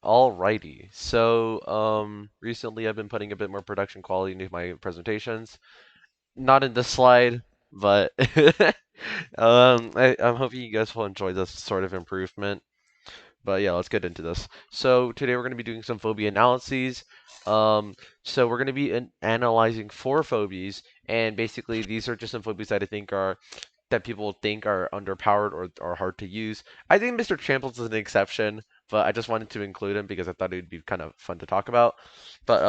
Alrighty. So, recently I've been putting a bit more production quality into my presentations. Not in this slide, but I'm hoping you guys will enjoy this sort of improvement. But yeah, let's get into this. So today we're going to be doing some phobia analyses. Um, so we're going to be analyzing four phobies, and basically these are just some phobies that I think are that people think are underpowered or hard to use. I think Mr. Tramples is an exception, but I just wanted to include him because I thought it would be kind of fun to talk about. But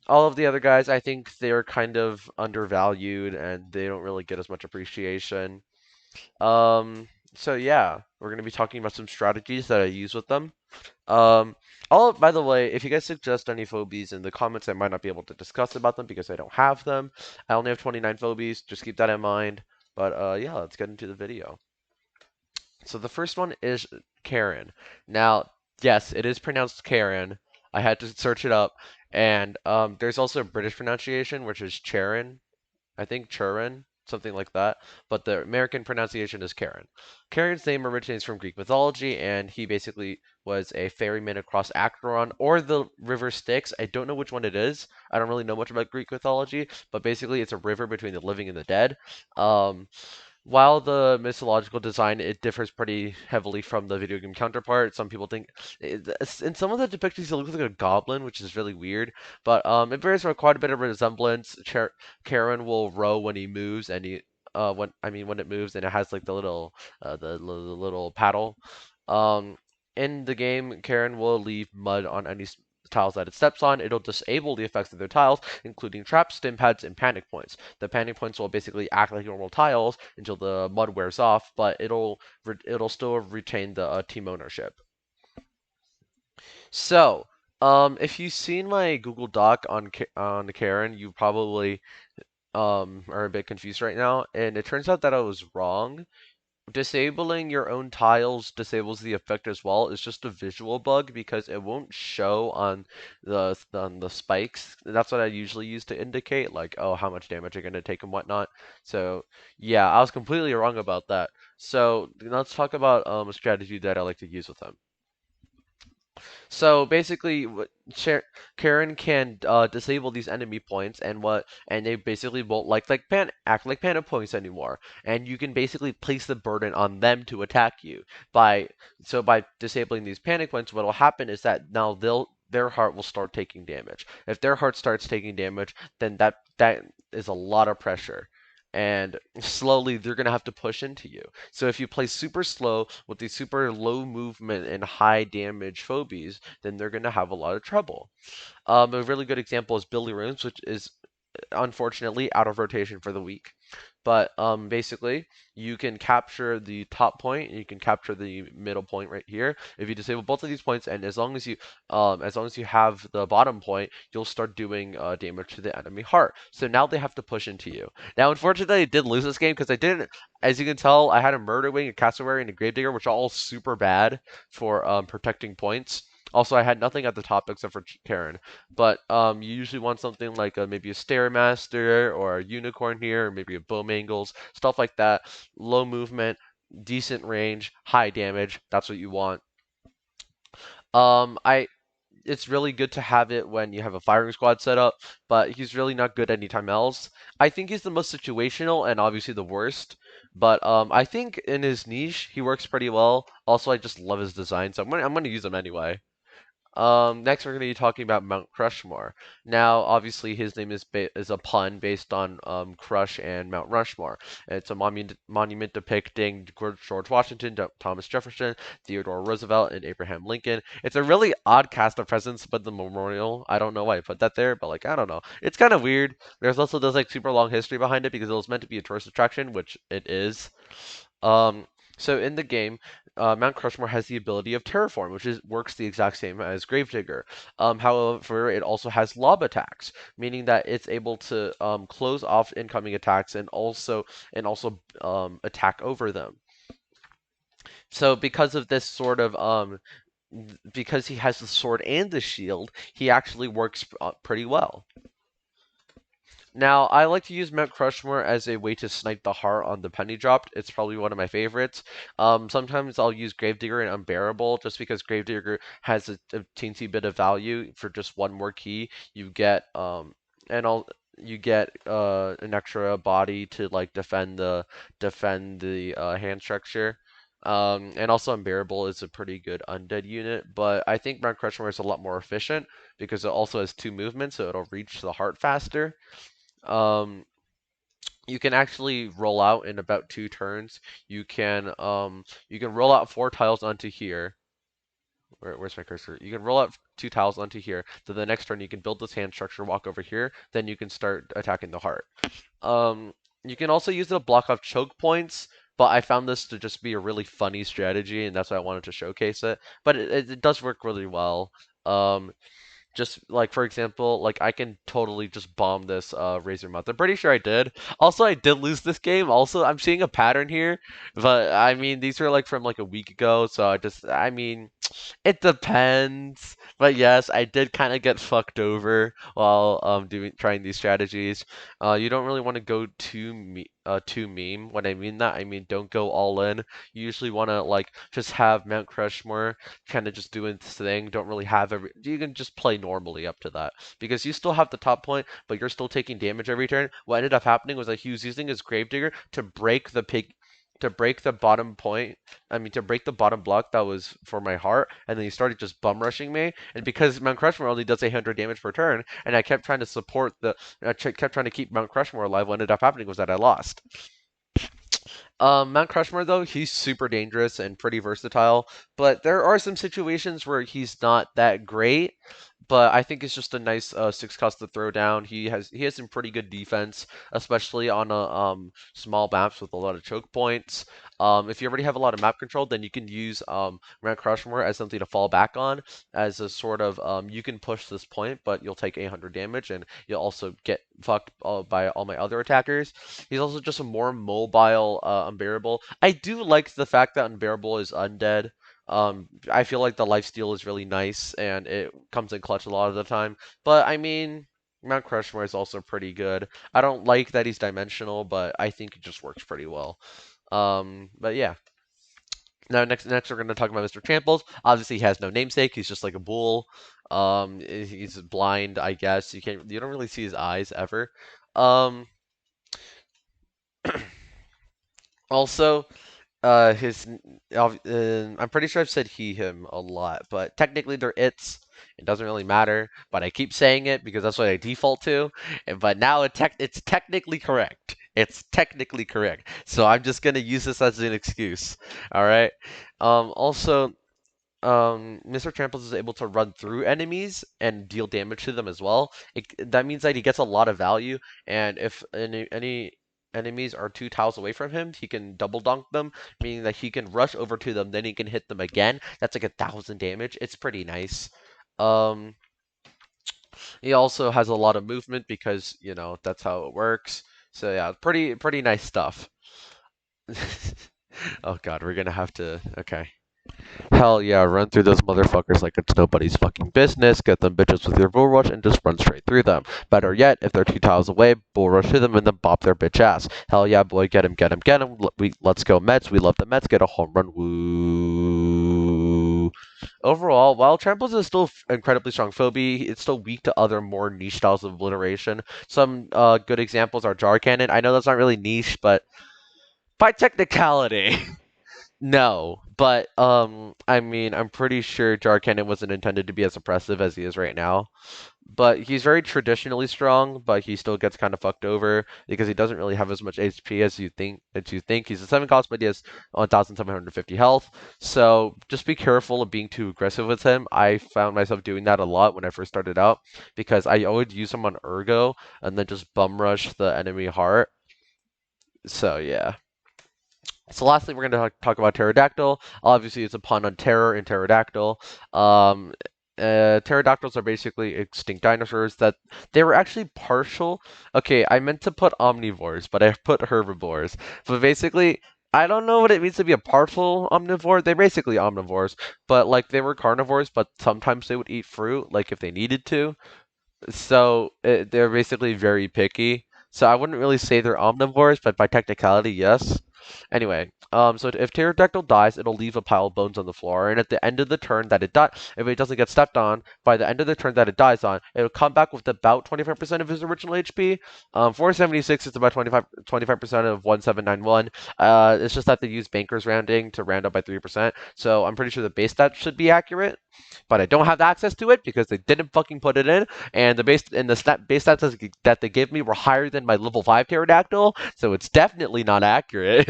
all of the other guys, I think they're kind of undervalued and they don't really get as much appreciation. So yeah, we're gonna be talking about some strategies that I use with them. Um, by the way, if you guys suggest any phobies in the comments, I might not be able to discuss about them because I don't have them. I only have 29 phobies, just keep that in mind. But yeah, let's get into the video. So the first one is Karen. Now, yes, it is pronounced Karen. I had to search it up, and there's also a British pronunciation, which is Charon. I think Churin, something like that. But the American pronunciation is Karen. Karen's name originates from Greek mythology, and he basically was a ferryman across Acheron or the River Styx. I don't know which one it is. I don't really know much about Greek mythology, but basically it's a river between the living and the dead. Um, while the mythological design it differs pretty heavily from the video game counterpart, some people think in some of the depictions he looks like a goblin, which is really weird. But it bears quite a bit of resemblance. Karen will row when he moves, and he when it moves, and it has like the little paddle. Um, in the game, Karen will leave mud on any tiles that it steps on. It'll disable the effects of their tiles, including traps, stim pads, and panic points. The panic points will basically act like normal tiles until the mud wears off, but it'll still retain the team ownership. So, if you've seen my Google Doc on Karen, you probably are a bit confused right now, and it turns out that I was wrong. Disabling your own tiles disables the effect as well. It's just a visual bug because it won't show on the spikes. That's what I usually use to indicate like, oh, how much damage you're gonna take and whatnot. So yeah, I was completely wrong about that. So let's talk about a strategy that I like to use with them. So basically, Karen can disable these enemy points, and they basically won't act like panic points anymore. And you can basically place the burden on them to attack you by disabling these panic points. What will happen is that now their heart will start taking damage. If their heart starts taking damage, then that is a lot of pressure. And slowly they're going to have to push into you. So if you play super slow with these super low movement and high damage phobies, then they're going to have a lot of trouble. A really good example is Billy Runes, which is unfortunately out of rotation for the week. But basically, you can capture the top point and you can capture the middle point right here. If you disable both of these points, and as long as you have the bottom point, you'll start doing damage to the enemy heart. So now they have to push into you. Now, unfortunately, I did lose this game because I didn't. As you can tell, I had a Murder Wing, a Cassowary, and a Gravedigger, which are all super bad for protecting points. Also, I had nothing at the top except for Karen. But you usually want something like maybe a Stairmaster or a Unicorn here, or maybe a Bowmangles, stuff like that. Low movement, decent range, high damage. That's what you want. I It's really good to have it when you have a firing squad set up, but he's really not good anytime else. I think he's the most situational and obviously the worst, but I think in his niche he works pretty well. Also, I just love his design, so I'm gonna use him anyway. Next we're going to be talking about Mount Crushmore. Now, obviously, his name is a pun based on Crush and Mount Rushmore. It's a monument depicting George Washington, Thomas Jefferson, Theodore Roosevelt, and Abraham Lincoln. It's a really odd cast of presidents to put the memorial. I don't know why I put that there, but like I don't know. It's kind of weird. There's also this like super long history behind it because it was meant to be a tourist attraction, which it is. Um, so in the game, Mount Crushmore has the ability of Terraform, which works the exact same as Gravedigger. However, it also has lob attacks, meaning that it's able to close off incoming attacks and also attack over them. So because he has the sword and the shield, he actually works pretty well. Now, I like to use Mount Crushmore as a way to snipe the heart on the penny dropped. It's probably one of my favorites. Sometimes I'll use Gravedigger and Unbearable just because Gravedigger has a teensy bit of value for just one more key. And I'll you get an extra body to like defend the hand structure. And also Unbearable is a pretty good undead unit, but I think Mount Crushmore is a lot more efficient because it also has two movements, so it'll reach the heart faster. Um, you can actually roll out in about 2 turns. You can roll out 4 tiles onto here. Where's my cursor? You can roll out 2 tiles onto here. Then the next turn you can build this hand structure, walk over here. Then you can start attacking the heart. Um, you can also use it to block off choke points, but I found this to just be a really funny strategy, and that's why I wanted to showcase it. But it does work really well. Um, just like for example, like I can totally just bomb this Razor Mouth. I'm pretty sure I did. Also, I did lose this game. Also, I'm seeing a pattern here, but I mean these were like from like a week ago, so I mean it depends. But yes, I did kind of get fucked over while doing trying these strategies. You don't really want to go too meme. When I mean that, I mean don't go all in. You usually want to like just have Mount Crushmore kind of just doing its thing. Don't really have every. You can just play normally up to that because you still have the top point, but you're still taking damage every turn. What ended up happening was that he was using his Gravedigger to break the pig. To break the bottom point, to break the bottom block that was for my heart, and then he started just bum rushing me. And because Mount Crushmore only does 800 damage per turn, and I kept trying to kept trying to keep Mount Crushmore alive, what ended up happening was that I lost. Mount Crushmore, though, he's super dangerous and pretty versatile, but there are some situations where he's not that great. But I think it's just a nice 6 cost to throw down. He has some pretty good defense, especially on a small maps with a lot of choke points. If you already have a lot of map control, then you can use Mount Crushmore as something to fall back on, as a sort of you can push this point, but you'll take 800 damage, and you'll also get fucked by all my other attackers. He's also just a more mobile Unbearable. I do like the fact that Unbearable is undead. I feel like the lifesteal is really nice and it comes in clutch a lot of the time. But I mean, Mount Crushmore is also pretty good. I don't like that he's dimensional, but I think it just works pretty well. But yeah. Now next we're gonna talk about Mr. Tramples. Obviously he has no namesake. He's just like a bull. He's blind, I guess. You don't really see his eyes ever. Um, Also, his I'm pretty sure I've said he him a lot, but technically they're it's. It doesn't really matter, but I keep saying it because that's what I default to. But now it's technically correct. It's technically correct. So I'm just gonna use this as an excuse. All right. Also, Mr. Tramples is able to run through enemies and deal damage to them as well. That means that he gets a lot of value, and if any enemies are 2 tiles away from him, he can double dunk them, meaning that he can rush over to them, then he can hit them again. That's like 1,000 damage. It's pretty nice. Um, he also has a lot of movement because, that's how it works. So yeah, pretty nice stuff. Oh God, we're gonna have to. Okay. Hell yeah, run through those motherfuckers like it's nobody's fucking business. Get them bitches with your bull rush and just run straight through them. Better yet, if they're 2 tiles away, bull rush to them and then bop their bitch ass. Hell yeah, boy, get him, get him, get him. Let's go Mets. We love the Mets. Get a home run. Woo. Overall, while Tramples is still incredibly strong Phobie, it's still weak to other more niche styles of obliteration. Some good examples are Jar Cannon. I know that's not really niche, but by technicality. No, but I'm pretty sure Jar Cannon wasn't intended to be as oppressive as he is right now. But he's very traditionally strong, but he still gets kind of fucked over because he doesn't really have as much HP as you think. He's a 7 cost, but he has 1,750 health. So just be careful of being too aggressive with him. I found myself doing that a lot when I first started out because I always use him on Ergo and then just bum rush the enemy heart. So yeah. So lastly, we're going to talk about Pterodactyl. Obviously, it's a pun on terror in Pterodactyl. Um, Pterodactyls are basically extinct dinosaurs that they were actually partial. Okay, I meant to put omnivores, but I put herbivores. But basically, I don't know what it means to be a partial omnivore. They're basically omnivores, but like they were carnivores, but sometimes they would eat fruit, like if they needed to. They're basically very picky. So I wouldn't really say they're omnivores, but by technicality, yes. Anyway, so if Pterodactyl dies, it'll leave a pile of bones on the floor, and at the end of the turn that it dies, if it doesn't get stepped on, by the end of the turn that it dies on, it'll come back with about 25% of his original HP. 476 is about 25% of 1791. It's just that they use Banker's rounding to round up by 3%, so I'm pretty sure the base stat should be accurate, but I don't have access to it because they didn't fucking put it in, and base stats that they gave me were higher than my level 5 Pterodactyl, so it's definitely not accurate.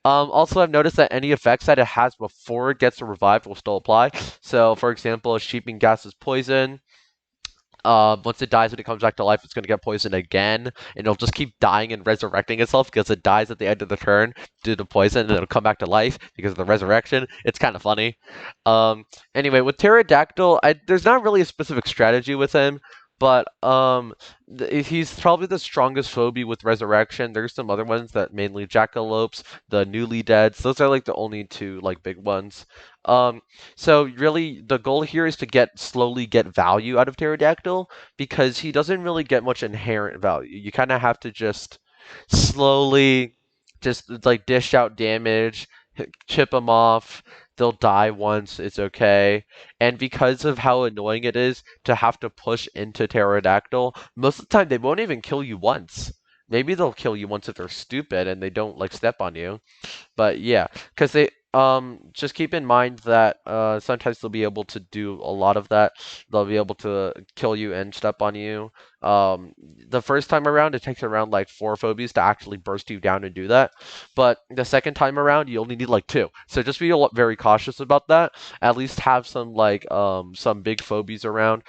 Also, I've noticed that any effects that it has before it gets revived will still apply. So, for example, Sheeping Gas is poison. Once it dies, when it comes back to life, it's going to get poisoned again, and it'll just keep dying and resurrecting itself because it dies at the end of the turn due to poison, and it'll come back to life because of the resurrection. It's kind of funny. Anyway, with Pterodactyl, there's not really a specific strategy with him, but he's probably the strongest Phobie with resurrection. There's some other ones that mainly Jackalopes, the Newly Deads. Those are like the only two like big ones. Um, so really, the goal here is to slowly get value out of Pterodactyl because he doesn't really get much inherent value. You kind of have to just slowly, just like dish out damage, chip them off. They'll die once, it's okay. And because of how annoying it is to have to push into Pterodactyl, most of the time they won't even kill you once. Maybe they'll kill you once if they're stupid and they don't like step on you. But yeah, because they just keep in mind that sometimes they'll be able to do a lot of that. They'll be able to kill you and step on you. The first time around, it takes around like 4 phobies to actually burst you down and do that. But the second time around, you only need like 2. So just be very cautious about that. At least have some big phobies around.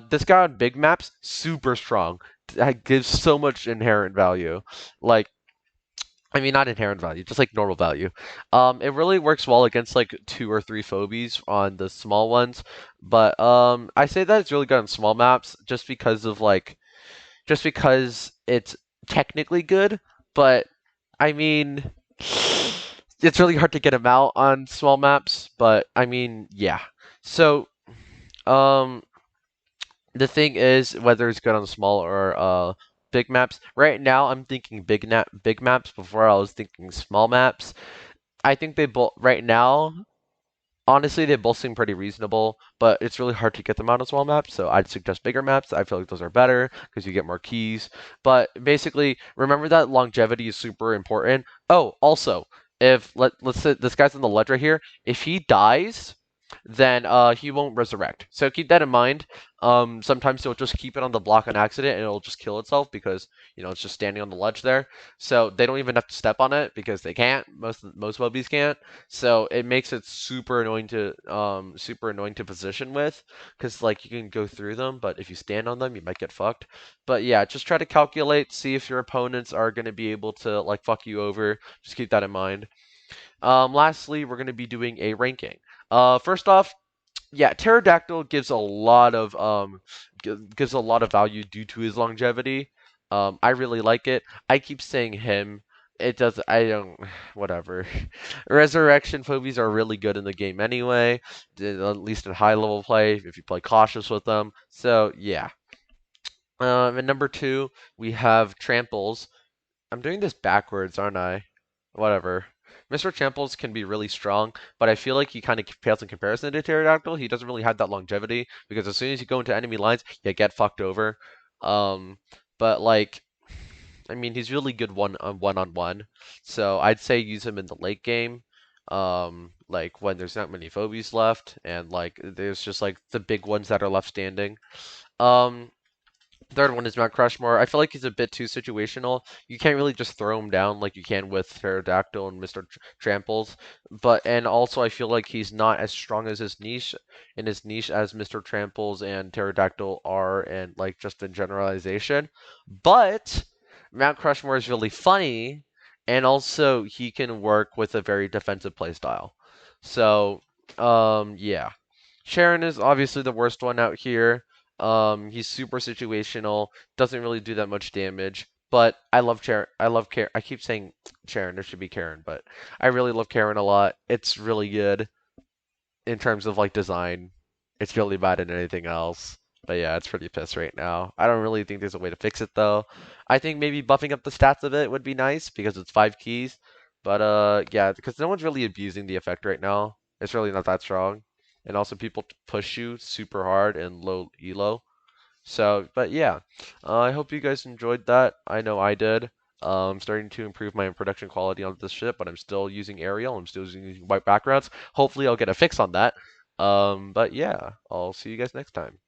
This guy on big maps, super strong. That gives so much inherent value. Like I mean, not inherent value, just like normal value. It really works well against like 2 or 3 phobies on the small ones, but I say that it's really good on small maps just because it's technically good, but I mean, it's really hard to get them out on small maps, but I mean, yeah. So, um, the thing is whether it's good on small or big maps. Right now, I'm thinking big maps. Before I was thinking small maps. I think they both right now. Honestly, they both seem pretty reasonable, but it's really hard to get them out on small maps. So I'd suggest bigger maps. I feel like those are better because you get more keys. But basically, remember that longevity is super important. Oh, also, if let's say this guy's on the ledge right here, if he dies, then he won't resurrect. So keep that in mind. Sometimes they'll just keep it on the block on accident and it'll just kill itself because it's just standing on the ledge there. So they don't even have to step on it because they can't. Most wubbies can't. So it makes it super annoying to position with because like you can go through them, but if you stand on them, you might get fucked. But yeah, just try to calculate, see if your opponents are going to be able to like fuck you over. Just keep that in mind. Lastly, we're going to be doing a ranking. First off, yeah, Pterodactyl gives a lot of value due to his longevity. I really like it. I keep saying him. It does. I don't. Whatever. Resurrection phobies are really good in the game anyway. At least in high level play, if you play cautious with them. So yeah. And number 2, we have Tramples. I'm doing this backwards, aren't I? Whatever. Mr. Tramples can be really strong, but I feel like he kind of pales in comparison to Pterodactyl. He doesn't really have that longevity because as soon as you go into enemy lines, you get fucked over. Um, but like, I mean, he's really good one on one. So I'd say use him in the late game. Like when there's not many phobies left, and like there's just like the big ones that are left standing. Um, Third one is Mount Crushmore. I feel like he's a bit too situational. You can't really just throw him down like you can with Pterodactyl and Mr. Tramples. And also I feel like he's not as strong as his niche as Mr. Tramples and Pterodactyl are, and like just in generalization. But Mount Crushmore is really funny, and also he can work with a very defensive playstyle. So, yeah. Sharon is obviously the worst one out here. He's super situational, doesn't really do that much damage. But I love Sharon. I love Karen. I keep saying Sharon. There should be Karen, but I really love Karen a lot. It's really good in terms of like design. It's really bad in anything else. But yeah, it's pretty pissed right now. I don't really think there's a way to fix it though. I think maybe buffing up the stats of it would be nice because it's 5 keys. But yeah, because no one's really abusing the effect right now. It's really not that strong. And also people push you super hard and low elo. So, but yeah, I hope you guys enjoyed that. I know I did. I'm starting to improve my production quality on this ship, but I'm still using Arial. I'm still using white backgrounds. Hopefully, I'll get a fix on that. But yeah, I'll see you guys next time.